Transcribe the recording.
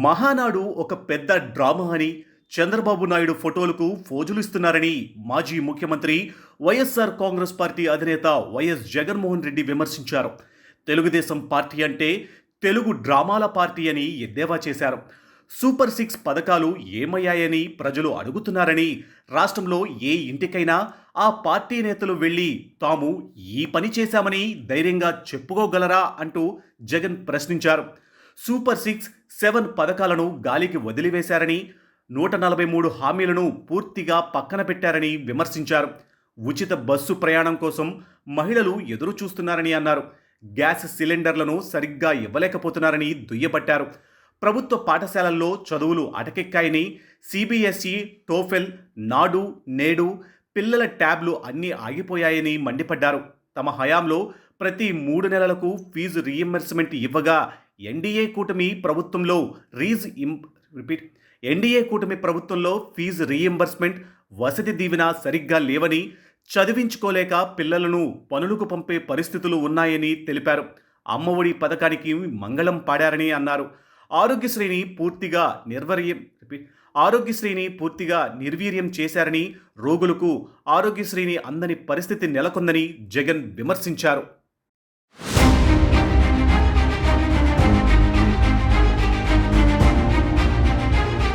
మహానాడు ఒక పెద్ద డ్రామా అని, చంద్రబాబు నాయుడు ఫోటోలకు ఫోజులు ఇస్తున్నారని మాజీ ముఖ్యమంత్రి వైఎస్ఆర్ కాంగ్రెస్ పార్టీ అధినేత వైఎస్ జగన్మోహన్ రెడ్డి విమర్శించారు. తెలుగుదేశం పార్టీ అంటే తెలుగు డ్రామాల పార్టీ అని ఎద్దేవా చేశారు. సూపర్ సిక్స్ పథకాలు ఏమయ్యాయని ప్రజలు అడుగుతున్నారని, రాష్ట్రంలో ఏ ఇంటికైనా ఆ పార్టీ నేతలు వెళ్ళి తాము ఈ పని చేశామని ధైర్యంగా చెప్పుకోగలరా అంటూ జగన్ ప్రశ్నించారు. సూపర్ సిక్స్ 7 పథకాలను గాలికి వదిలివేశారని, 143 హామీలను పూర్తిగా పక్కన పెట్టారని విమర్శించారు. ఉచిత బస్సు ప్రయాణం కోసం మహిళలు ఎదురు చూస్తున్నారని అన్నారు. గ్యాస్ సిలిండర్లను సరిగ్గా ఇవ్వలేకపోతున్నారని దుయ్యబట్టారు. ప్రభుత్వ పాఠశాలల్లో చదువులు అటకెక్కాయని, సిబిఎస్ఈ, టోఫెల్, నాడు, నేడు, పిల్లల ట్యాబ్లు అన్నీ ఆగిపోయాయని మండిపడ్డారు. తమ హయాంలో ప్రతి 3 నెలలకు ఫీజు రీయింబర్స్మెంట్ ఇవ్వగా ఎన్డీఏ కూటమి ప్రభుత్వంలో ఫీజు రీయింబర్స్మెంట్, వసతి దీవెన సరిగ్గా లేవని, చదివించుకోలేక పిల్లలను పనులకు పంపే పరిస్థితులు ఉన్నాయని తెలిపారు. అమ్మఒడి పథకానికి మంగళం పాడారని అన్నారు. ఆరోగ్యశ్రీని పూర్తిగా నిర్వీర్యం చేశారని, రోగులకు ఆరోగ్యశ్రీని అందని పరిస్థితి నెలకొందని జగన్ విమర్శించారు.